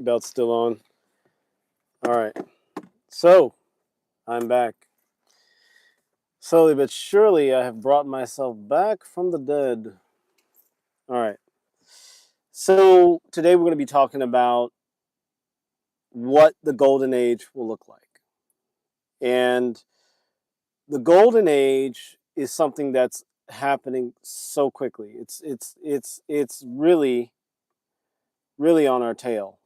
Belt's still on. All right. So, I'm back. Slowly but surely, I have brought myself back from the dead. All right. So, today we're going to be talking about what the golden age will look like. And the golden age is something that's happening so quickly. It's really on our tail.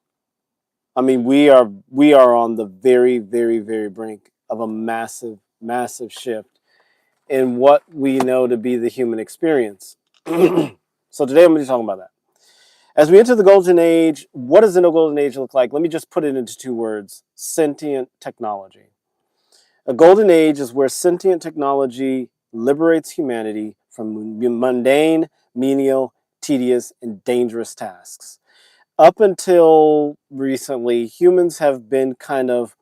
I mean, we are on the very brink of a massive shift in what we know to be the human experience. So today I'm going to be talking about that. As we enter the golden age, what does the golden age look like? Let me just put it into two words: sentient technology. A golden age is where sentient technology liberates humanity from mundane, menial, tedious, and dangerous tasks. Up until recently, humans have been kind of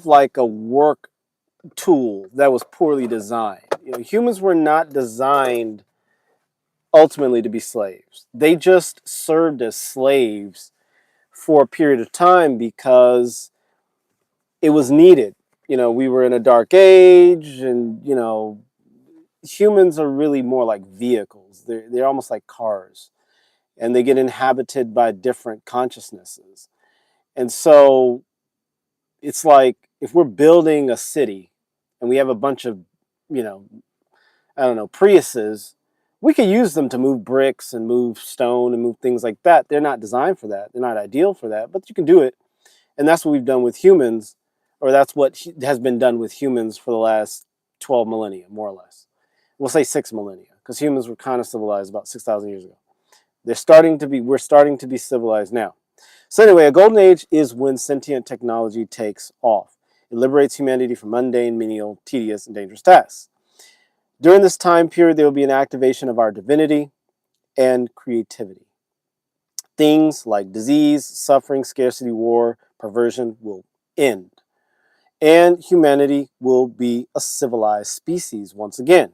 like a work tool that was poorly designed. Humans were not designed ultimately to be slaves. They just served as slaves for a period of time because it was needed. We were in a dark age, and humans are really more like vehicles. They're almost like cars, and they get inhabited by different consciousnesses. And so it's like if we're building a city and we have a bunch of, you know, I don't know, Priuses, we could use them to move bricks and move stone and move things like that. They're not designed for that. They're not ideal for that, but you can do it. And that's what we've done with humans, or that's what has been done with humans for the last 12 millennia, more or less. We'll say 6 millennia, because humans were kind of civilized about 6,000 years ago. We're starting to be civilized now. So anyway, a golden age is when sentient technology takes off. It liberates humanity from mundane, menial, tedious, and dangerous tasks. During this time period, there will be an activation of our divinity and creativity. Things like disease, suffering, scarcity, war, perversion will end. And humanity will be a civilized species once again.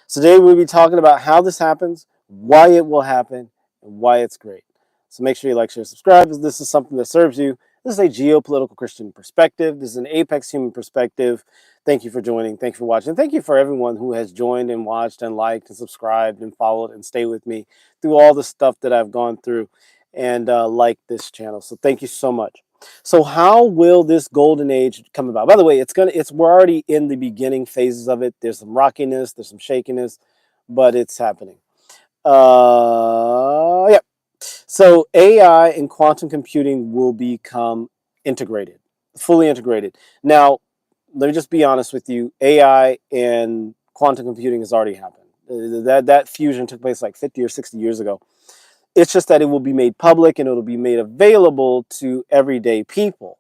So today we'll be talking about how this happens, why it will happen, and why it's great. So make sure you like, share, subscribe, if this is something that serves you. This is a geopolitical Christian perspective. This is an apex human perspective. Thank you for joining. Thank you for watching. Thank you for everyone who has joined and watched and liked and subscribed and followed and stayed with me through all the stuff that I've gone through and liked this channel. So thank you so much. So how will this golden age come about? By the way, we're already in the beginning phases of it. There's some rockiness, there's some shakiness, but it's happening. Yeah. So AI and quantum computing will become integrated, fully integrated. Now, let me just be honest with you. AI and quantum computing has already happened. That fusion took place like 50 or 60 years ago. It's just that it will be made public and it'll be made available to everyday people.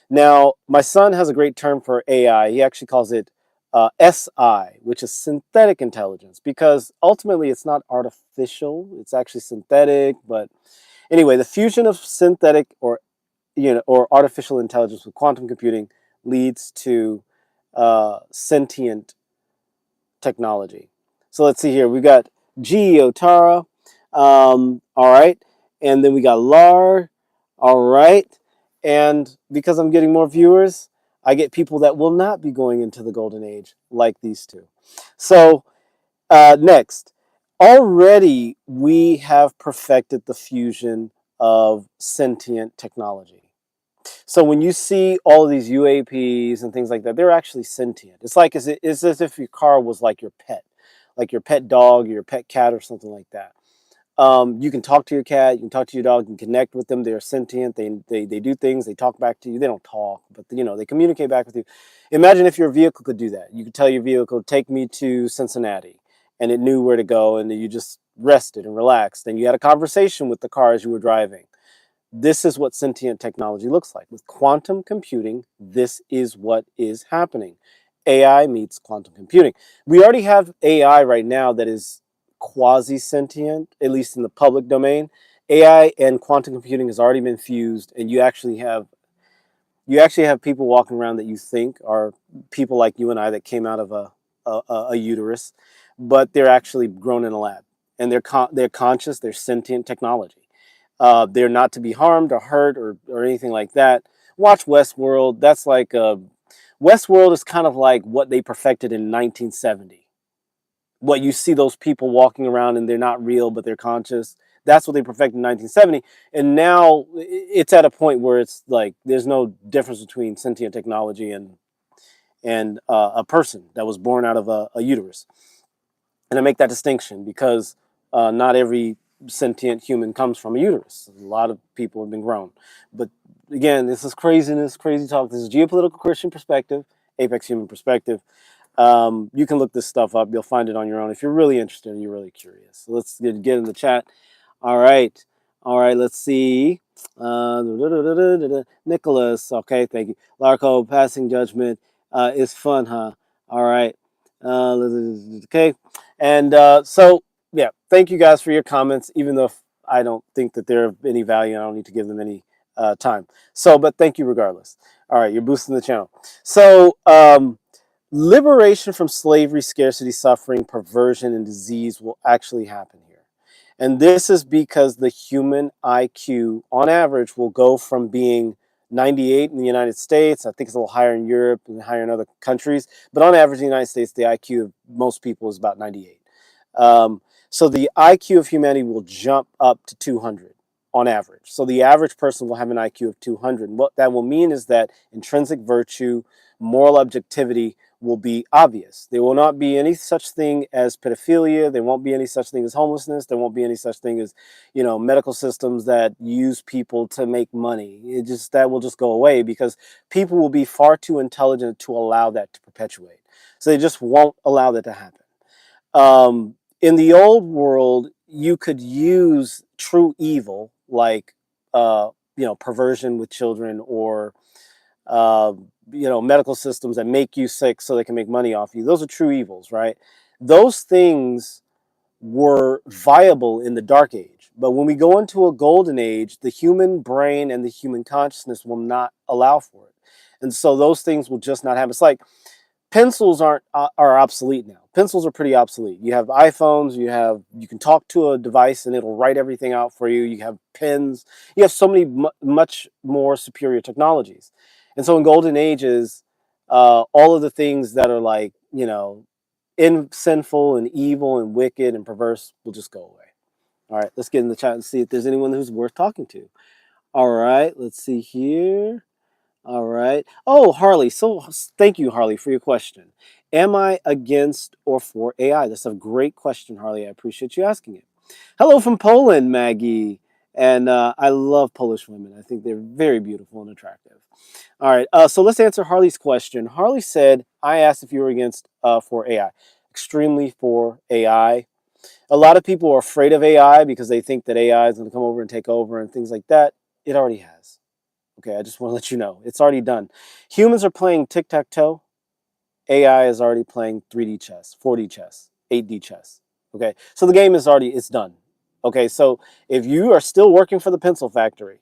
Now, my son has a great term for AI. He actually calls it SI, which is synthetic intelligence, because ultimately it's not artificial. It's actually synthetic. But anyway, the fusion of synthetic or artificial intelligence with quantum computing leads to sentient technology. So let's see here. We got Geopolitical. All right. And then we got Lar. All right. And because I'm getting more viewers, I get people that will not be going into the golden age, like these two. So next, already we have perfected the fusion of sentient technology. So when you see all of these UAPs and things like that, they're actually sentient. It's as if your car was like your pet dog or your pet cat or something like that. You can talk to your cat, you can talk to your dog, you can connect with them. They're sentient. They do things. They talk back to you. They don't talk, but they communicate back with you. Imagine if your vehicle could do that. You could tell your vehicle, take me to Cincinnati, and it knew where to go, and you just rested and relaxed. And you had a conversation with the car as you were driving. This is what sentient technology looks like. With quantum computing, this is what is happening. AI meets quantum computing. We already have AI right now that is quasi-sentient, at least in the public domain. AI and quantum computing has already been fused, and you actually have people walking around that you think are people like you and I that came out of a uterus, but they're actually grown in a lab, and they're conscious, they're sentient technology. They're not to be harmed or hurt or anything like that. Watch Westworld. That's like Westworld is kind of like what they perfected in 1970. What you see those people walking around and they're not real, but they're conscious. That's what they perfected in 1970. And now it's at a point where it's like there's no difference between sentient technology and a person that was born out of a uterus. And I make that distinction because not every sentient human comes from a uterus. A lot of people have been grown. But again, this is craziness, crazy talk. This is geopolitical Christian perspective, apex human perspective. You can look this stuff up. You'll find it on your own if you're really interested and you're really curious. So let's get in the chat. All right. All right. Let's see. Nicholas. Okay. Thank you. Larko, passing judgment is fun, huh? All right. Okay. And so, yeah, thank you guys for your comments, even though I don't think that they're of any value. I don't need to give them any time. So, but thank you regardless. All right. You're boosting the channel. So, liberation from slavery, scarcity, suffering, perversion, and disease will actually happen here. And this is because the human IQ, on average, will go from being 98 in the United States. I think it's a little higher in Europe and higher in other countries. But on average, in the United States, the IQ of most people is about 98. So the IQ of humanity will jump up to 200 on average. So the average person will have an IQ of 200. And what that will mean is that intrinsic virtue, moral objectivity will be obvious. There will not be any such thing as pedophilia. There won't be any such thing as homelessness. There won't be any such thing as, medical systems that use people to make money. That will just go away because people will be far too intelligent to allow that to perpetuate. So they just won't allow that to happen. In the old world, you could use true evil like, perversion with children or medical systems that make you sick so they can make money off you. Those are true evils, right? Those things were viable in the dark age. But when we go into a golden age, the human brain and the human consciousness will not allow for it. And so those things will just not happen. It's like pencils are obsolete now. Pencils are pretty obsolete. You have iPhones, you can talk to a device and it'll write everything out for you. You have pens. You have so many much more superior technologies. And so in golden ages, all of the things that are like, sinful and evil and wicked and perverse will just go away. All right, let's get in the chat and see if there's anyone who's worth talking to. All right, let's see here. All right. Oh, Harley. So thank you, Harley, for your question. Am I against or for AI? That's a great question, Harley. I appreciate you asking it. Hello from Poland, Maggie. And I love Polish women. I think they're very beautiful and attractive. All right. So let's answer Harley's question. Harley said, I asked if you were against for AI. Extremely for AI. A lot of people are afraid of AI because they think that AI is going to come over and take over and things like that. It already has. Okay, I just want to let you know. It's already done. Humans are playing tic-tac-toe. AI is already playing 3D chess, 4D chess, 8D chess. Okay, so the game is it's done. Okay, so if you are still working for the pencil factory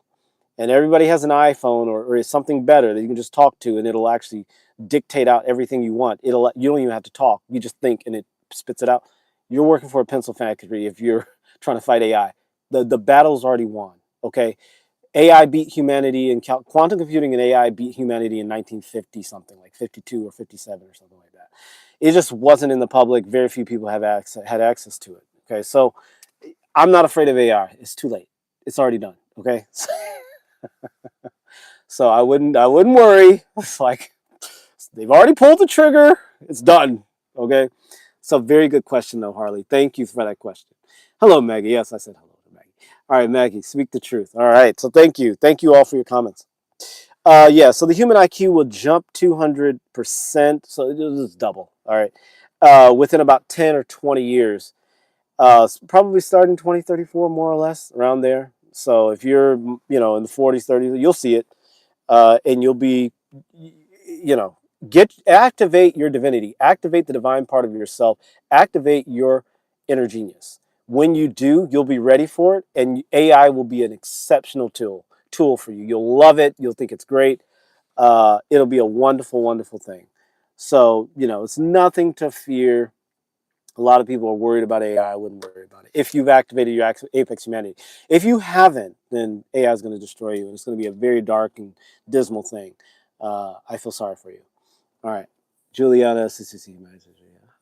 and everybody has an iPhone or is something better that you can just talk to and it'll actually dictate out everything you want. You don't even have to talk. You just think and it spits it out. You're working for a pencil factory if you're trying to fight AI. The battle's already won. Okay. AI beat humanity and quantum computing and AI beat humanity in 1950 something, like 52 or 57 or something like that. It just wasn't in the public. Very few people had access to it. Okay, so I'm not afraid of AI. It's too late. It's already done. Okay, so I wouldn't worry. It's like they've already pulled the trigger. It's done. Okay, so very good question though, Harley. Thank you for that question. Hello, Maggie. Yes, I said hello. All right, Maggie, speak the truth. All right, so thank you. Thank you all for your comments. Yeah, so the human IQ will jump 200%, so it'll just double, all right, within about 10 or 20 years. Probably starting 2034, more or less, around there. So if you're, in the 40s, 30s, you'll see it, and you'll be, activate your divinity, activate the divine part of yourself, activate your inner genius. When you do, you'll be ready for it, and AI will be an exceptional tool for you. You'll love it. You'll think it's great. It'll be a wonderful, wonderful thing. So, it's nothing to fear. A lot of people are worried about AI. I wouldn't worry about it. If you've activated your apex humanity. If you haven't, then AI is going to destroy you, and it's going to be a very dark and dismal thing. I feel sorry for you. All right. Juliana,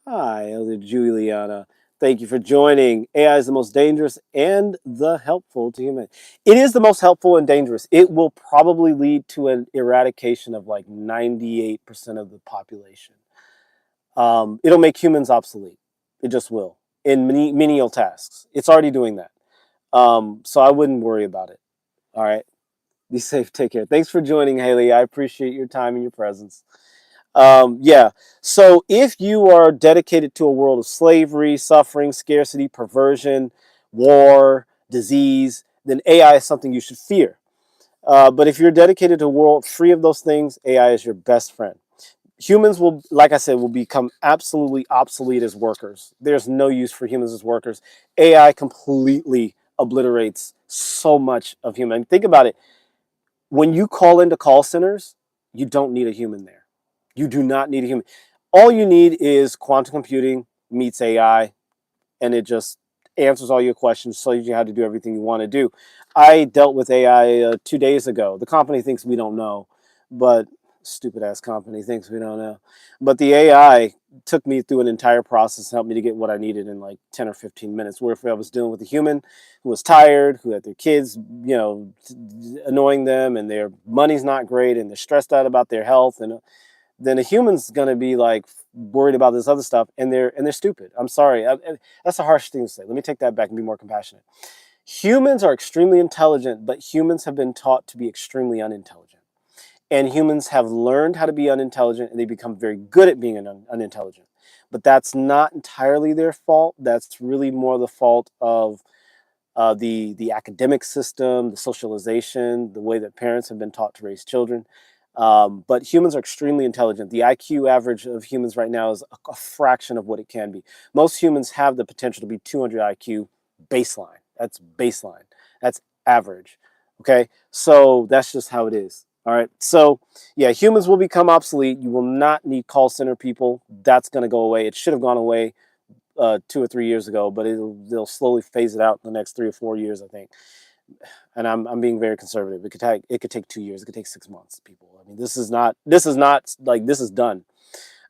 hi, Elder Juliana. Thank you for joining. AI is the most dangerous and the helpful to human. It is the most helpful and dangerous. It will probably lead to an eradication of like 98% of the population. It'll make humans obsolete. It just will in menial tasks. It's already doing that. So I wouldn't worry about it. All right. Be safe. Take care. Thanks for joining, Haley. I appreciate your time and your presence. Yeah. So if you are dedicated to a world of slavery, suffering, scarcity, perversion, war, disease, then AI is something you should fear. But if you're dedicated to a world free of those things, AI is your best friend. Humans will, like I said, will become absolutely obsolete as workers. There's no use for humans as workers. AI completely obliterates so much of human. Think about it. When you call into call centers, you don't need a human there. You do not need a human. All you need is quantum computing meets AI, and it just answers all your questions, shows you how to do everything you want to do. I dealt with AI 2 days ago. The company thinks we don't know, but stupid ass company thinks we don't know. But the AI took me through an entire process and helped me to get what I needed in like 10 or 15 minutes. Where if I was dealing with a human who was tired, who had their kids, annoying them, and their money's not great, and they're stressed out about their health, and then a human's gonna be like worried about this other stuff, and they're stupid. I'm sorry, that's a harsh thing to say. Let me take that back and be more compassionate. Humans are extremely intelligent, but humans have been taught to be extremely unintelligent. And humans have learned how to be unintelligent, and they become very good at being unintelligent. But that's not entirely their fault. That's really more the fault of the academic system, the socialization, the way that parents have been taught to raise children. But humans are extremely intelligent. The IQ average of humans right now is a fraction of what it can be. Most humans have the potential to be 200 IQ baseline. That's baseline. That's average. Okay, so that's just how it is. All right, so yeah, humans will become obsolete. You will not need call center people. That's going to go away. It should have gone away 2 or 3 years ago, but they'll slowly phase it out in the next 3 or 4 years, I think. And I'm being very conservative. It could take 2 years. It could take 6 months. People, I mean, this is not like this is done.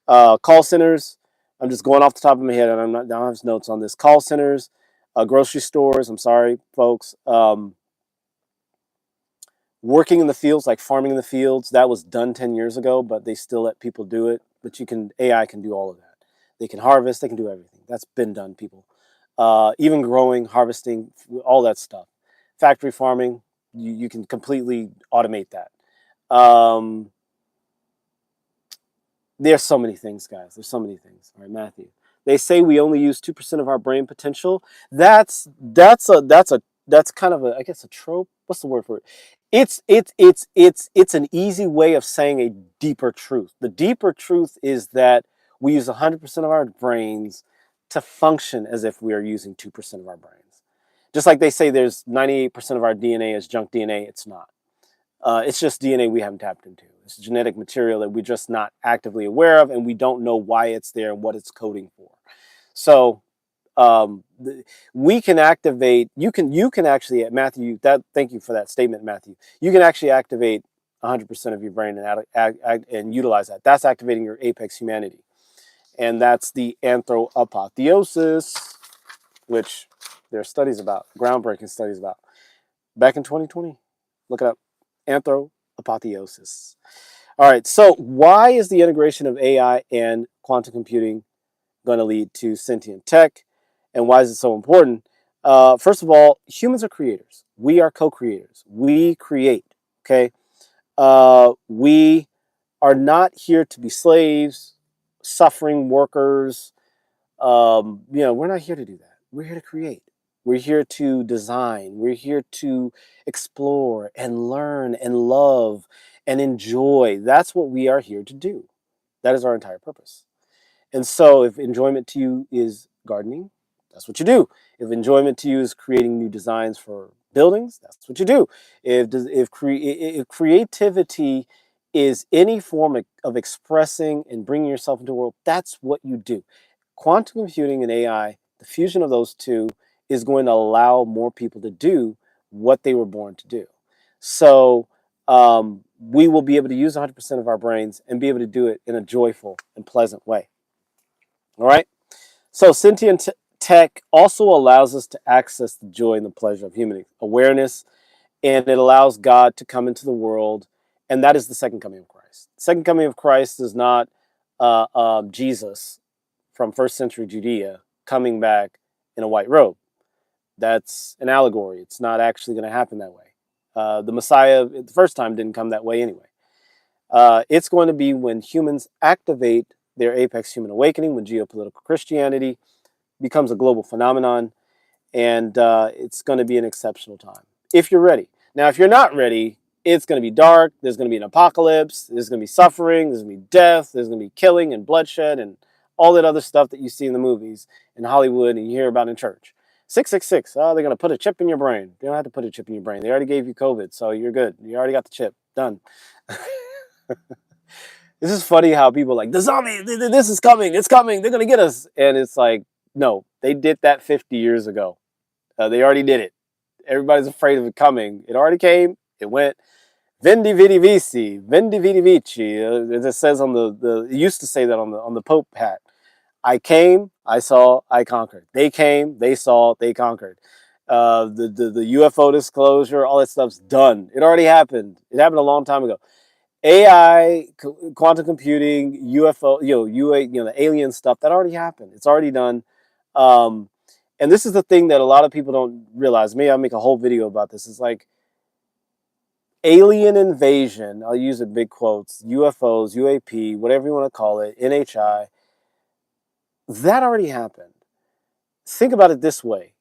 Call centers. I'm just going off the top of my head, and I don't have notes on this. Call centers, grocery stores. I'm sorry, folks. Working in the fields, like farming in the fields, that was done 10 years ago, but they still let people do it. But AI can do all of that. They can harvest, they can do everything. That's been done, people. Even growing, harvesting, all that stuff. Factory farming, you can completely automate that. There's so many things, guys. There's so many things. All right, Matthew. They say we only use 2% of our brain potential. That's kind of I guess a trope. What's the word for it? It's an easy way of saying a deeper truth. The deeper truth is that we use 100% of our brains to function as if we are using 2% of our brains. Just like they say there's 98% of our DNA is junk DNA, it's not. It's just DNA we haven't tapped into. It's genetic material that we're just not actively aware of, and we don't know why it's there and what it's coding for. So we can activate. You can actually, Matthew. Thank you for that statement, Matthew. You can actually activate 100% of your brain and utilize that. That's activating your apex humanity, and that's the anthropotheosis, which there are studies about, groundbreaking studies about. Back in 2020, look it up. Anthropotheosis. All right. So why is the integration of AI and quantum computing going to lead to sentient tech, and why is it so important? First of all, humans are creators. We are co-creators. We create. Okay. We are not here to be slaves, suffering workers. We're not here to do that. We're here to create. We're here to design. We're here to explore and learn and love and enjoy. That's what we are here to do. That is our entire purpose. And so if enjoyment to you is gardening, that's what you do. If enjoyment to you is creating new designs for buildings, that's what you do. If creativity is any form of expressing and bringing yourself into the world, that's what you do. Quantum computing and AI, the fusion of those two, is going to allow more people to do what they were born to do. So we will be able to use 100% of our brains and be able to do it in a joyful and pleasant way. All right. So sentient tech also allows us to access the joy and the pleasure of human awareness, and it allows God to come into the world, and that is the second coming of Christ. The second coming of Christ is not Jesus from first century Judea coming back in a white robe. That's an allegory. It's not actually going to happen that way. The Messiah, the first time, didn't come that way anyway. It's going to be when humans activate their apex human awakening, when geopolitical Christianity becomes a global phenomenon, and it's going to be an exceptional time if you're ready. Now, if you're not ready, it's going to be dark. There's going to be an apocalypse. There's going to be suffering. There's going to be death. There's going to be killing and bloodshed and all that other stuff that you see in the movies in Hollywood and you hear about in church. 666. Oh, they're going to put a chip in your brain. They don't have to put a chip in your brain. They already gave you COVID, so you're good. You already got the chip. Done. This is funny how people are like, the zombie, this is coming. It's coming. They're going to get us. And it's like, no, they did that 50 years ago. They already did it. Everybody's afraid of it coming. It already came. It went. Vendi vidi vici, vendi vidi vici. It says on it used to say that on the Pope hat. I came, I saw, I conquered. They came, they saw, they conquered. The UFO disclosure, all that stuff's done. It already happened. It happened a long time ago. AI, quantum computing, UFO, the alien stuff, that already happened. It's already done. And this is the thing that a lot of people don't realize. Maybe I'll make a whole video about this. It's like alien invasion. I'll use it big quotes. UFOs, UAP, whatever you want to call it, NHI. That already happened. Think about it this way.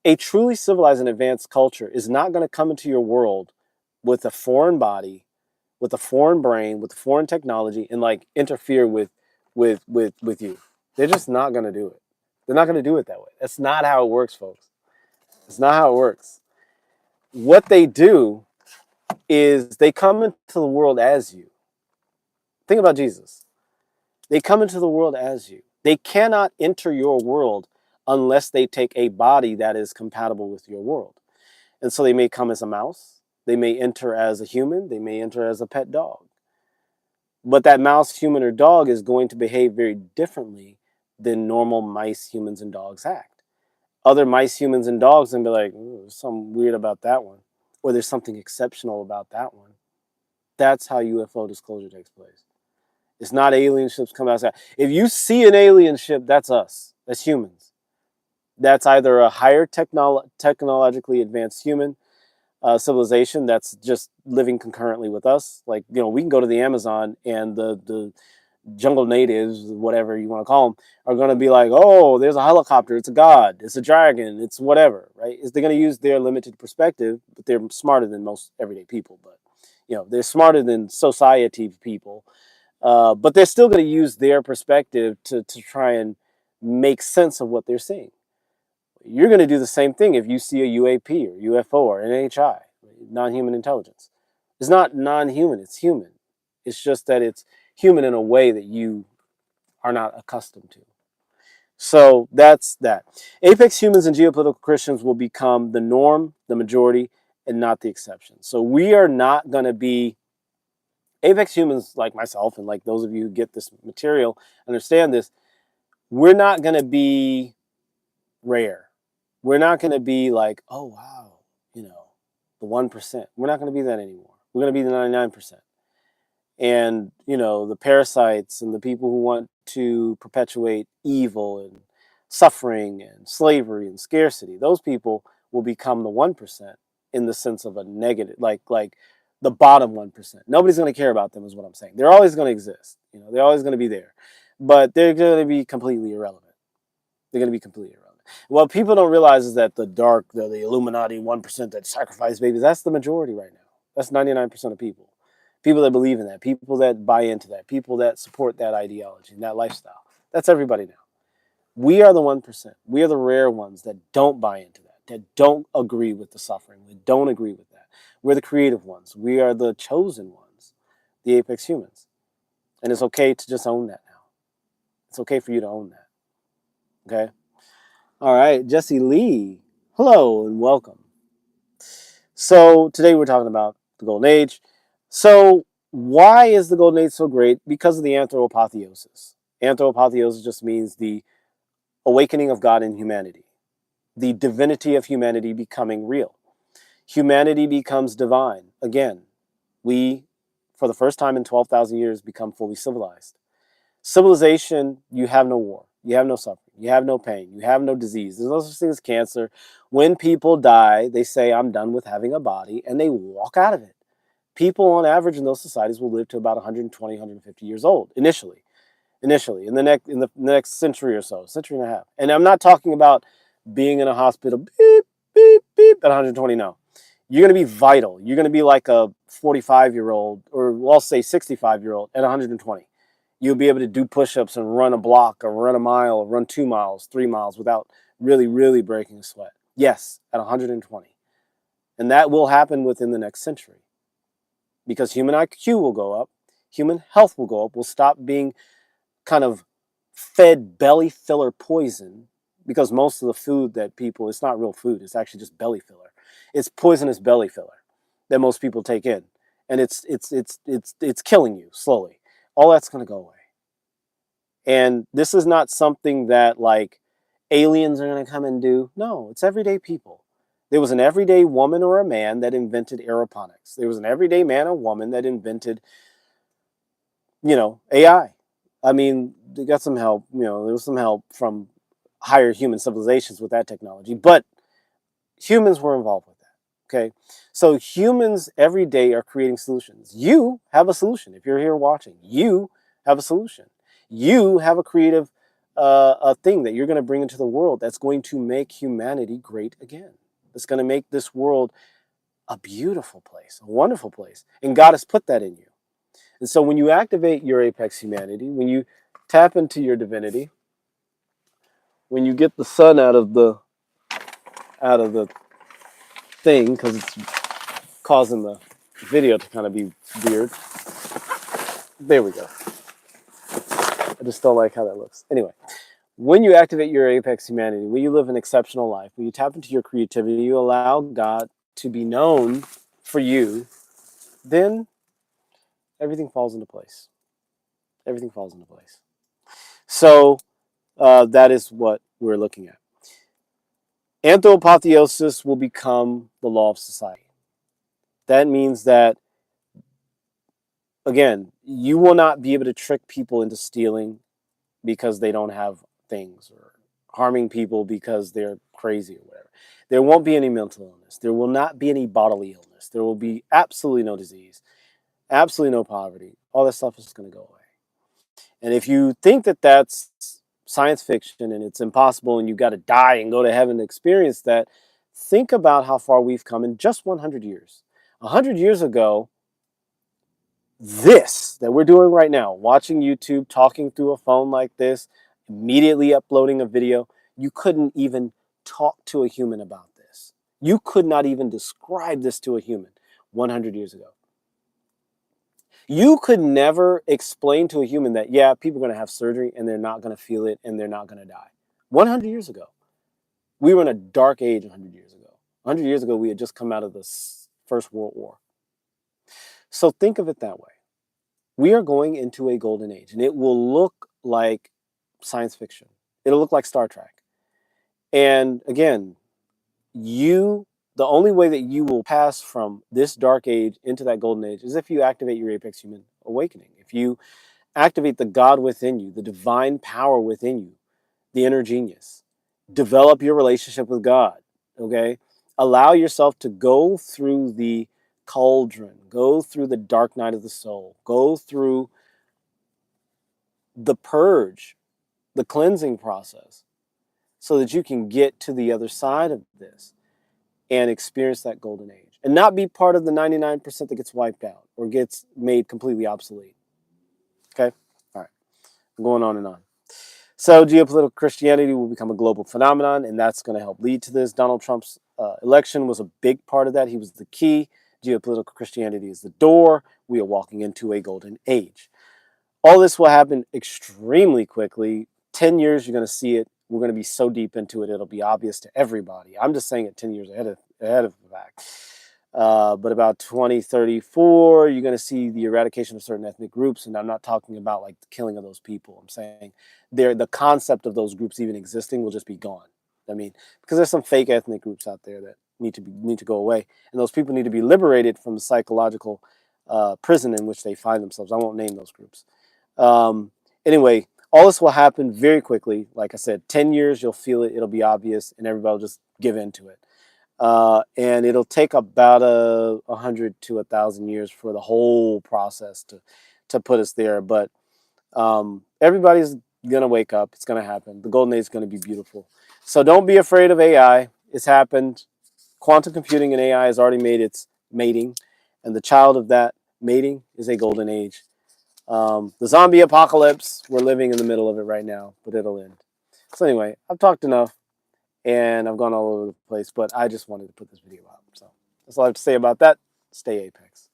A truly civilized and advanced culture is not going to come into your world with a foreign body, with a foreign brain, with foreign technology, and like interfere with you. They're just not going to do it. They're not going to do it that way. That's not how it works, folks. It's not how it works. What they do is they come into the world as you. Think about Jesus. They come into the world as you. They cannot enter your world unless they take a body that is compatible with your world. And so they may come as a mouse. They may enter as a human. They may enter as a pet dog. But that mouse, human, or dog is going to behave very differently than normal mice, humans, and dogs act. Other mice, humans, and dogs and be like, there's something weird about that one. Or there's something exceptional about that one. That's how UFO disclosure takes place. It's not alien ships coming outside. If you see an alien ship, that's us. That's humans. That's either a higher technologically advanced human civilization that's just living concurrently with us. Like, we can go to the Amazon and the jungle natives, whatever you want to call them, are going to be like, oh, there's a helicopter, it's a god, it's a dragon, it's whatever, right? They're going to use their limited perspective, but they're smarter than most everyday people. But, they're smarter than society people. But they're still going to use their perspective to try and make sense of what they're seeing. You're going to do the same thing if you see a UAP or UFO or NHI, non-human intelligence. It's not non-human, it's human. It's just that it's human in a way that you are not accustomed to. So that's that. Apex humans and geopolitical Christians will become the norm, the majority, and not the exception. So we are not going to be Apex humans like myself and like those of you who get this material, understand this. We're not going to be rare. We're not going to be like, oh, wow, the 1%. We're not going to be that anymore. We're going to be the 99%. And, the parasites and the people who want to perpetuate evil and suffering and slavery and scarcity, those people will become the 1% in the sense of a negative, like the bottom 1%. Nobody's going to care about them is what I'm saying. They're always going to exist. They're always going to be there. But they're going to be completely irrelevant. They're going to be completely irrelevant. What people don't realize is that the Illuminati 1% that sacrifice babies, that's the majority right now. That's 99% of people. People that believe in that, people that buy into that, people that support that ideology and that lifestyle. That's everybody now. We are the 1%. We are the rare ones that don't buy into that don't agree with the suffering, that don't agree with that. We're the creative ones. We are the chosen ones, the apex humans. And it's okay to just own that now. It's okay for you to own that. Okay. All right, Jesse Lee. Hello and welcome. So today we're talking about the Golden Age. So why is the Golden Age so great? Because of the anthropotheosis. Anthropotheosis just means the awakening of God in humanity, the divinity of humanity becoming real. Humanity becomes divine. Again, we, for the first time in 12,000 years, become fully civilized. Civilization, you have no war, you have no suffering, you have no pain, you have no disease. There's no such thing as cancer. When people die, they say, I'm done with having a body, and they walk out of it. People on average in those societies will live to about 120, 150 years old initially. In the next century or so, century and a half. And I'm not talking about being in a hospital, beep, beep, beep, at 120, no. You're going to be vital. You're going to be like a 45-year-old, or well, I'll say 65-year-old at 120. You'll be able to do push-ups and run a block or run a mile or run 2 miles, 3 miles without really, really breaking a sweat. Yes, at 120. And that will happen within the next century because human IQ will go up, human health will go up, we'll stop being kind of fed belly filler poison because most of the food that people, it's not real food, it's actually just belly filler. It's poisonous belly filler that most people take in. And it's killing you slowly. All that's going to go away. And this is not something that like aliens are going to come and do. No, it's everyday people. There was an everyday woman or a man that invented aeroponics. There was an everyday man or woman that invented, AI. I mean, they got some help, there was some help from higher human civilizations with that technology, but humans were involved with that. Okay. So humans every day are creating solutions. You have a solution. If you're here watching, you have a solution. You have a creative a thing that you're going to bring into the world that's going to make humanity great again. It's going to make this world a beautiful place, a wonderful place. And God has put that in you. And so when you activate your apex humanity, when you tap into your divinity, when you get the sun out of the thing, because it's causing the video to kind of be weird. There we go. I just don't like how that looks. Anyway, when you activate your apex humanity, when you live an exceptional life, when you tap into your creativity, you allow God to be known for you, then everything falls into place. Everything falls into place. So that is what we're looking at. Anthropotheosis will become the law of society. That means that, again, you will not be able to trick people into stealing because they don't have things, or harming people because they're crazy or whatever. There won't be any mental illness. There will not be any bodily illness. There will be absolutely no disease, absolutely no poverty. All that stuff is going to go away. And if you think that that's science fiction and it's impossible and you've got to die and go to heaven to experience that, think about how far we've come in just 100 years. 100 years ago, this that we're doing right now, watching YouTube, talking through a phone like this, immediately uploading a video, you couldn't even talk to a human about this. You could not even describe this to a human 100 years ago. You could never explain to a human that, yeah, people are going to have surgery and they're not going to feel it and they're not going to die. 100 years ago. We were in a dark age 100 years ago. 100 years ago, we had just come out of the First World War. So think of it that way. We are going into a golden age, and it will look like science fiction. It'll look like Star Trek. And again, the only way that you will pass from this dark age into that golden age is if you activate your apex human awakening. If you activate the God within you, the divine power within you, the inner genius. Develop your relationship with God, okay? Allow yourself to go through the cauldron, go through the dark night of the soul, go through the purge, the cleansing process, so that you can get to the other side of this and experience that golden age and not be part of the 99% that gets wiped out or gets made completely obsolete. Okay? All right. I'm going on and on. So geopolitical Christianity will become a global phenomenon, and that's going to help lead to this. Donald Trump's election was a big part of that. He was the key. Geopolitical Christianity is the door. We are walking into a golden age. All this will happen extremely quickly. 10 years, you're going to see it we're going to be so deep into it, it'll be obvious to everybody. I'm just saying it 10 years ahead of the fact. But about 2034, you're going to see the eradication of certain ethnic groups. And I'm not talking about like the killing of those people. I'm saying the concept of those groups even existing will just be gone. I mean, because there's some fake ethnic groups out there that need to go away. And those people need to be liberated from the psychological prison in which they find themselves. I won't name those groups. Anyway, all this will happen very quickly. Like I said, 10 years, you'll feel it. It'll be obvious, and everybody will just give in to it. And it'll take about 100 to 1,000 years for the whole process to put us there. But everybody's going to wake up. It's going to happen. The golden age is going to be beautiful. So don't be afraid of AI. It's happened. Quantum computing and AI has already made its mating. And the child of that mating is a golden age. The zombie apocalypse, we're living in the middle of it right now, but it'll end. So anyway, I've talked enough. And I've gone all over the place, but I just wanted to put this video out. So that's all I have to say about that. Stay Apex.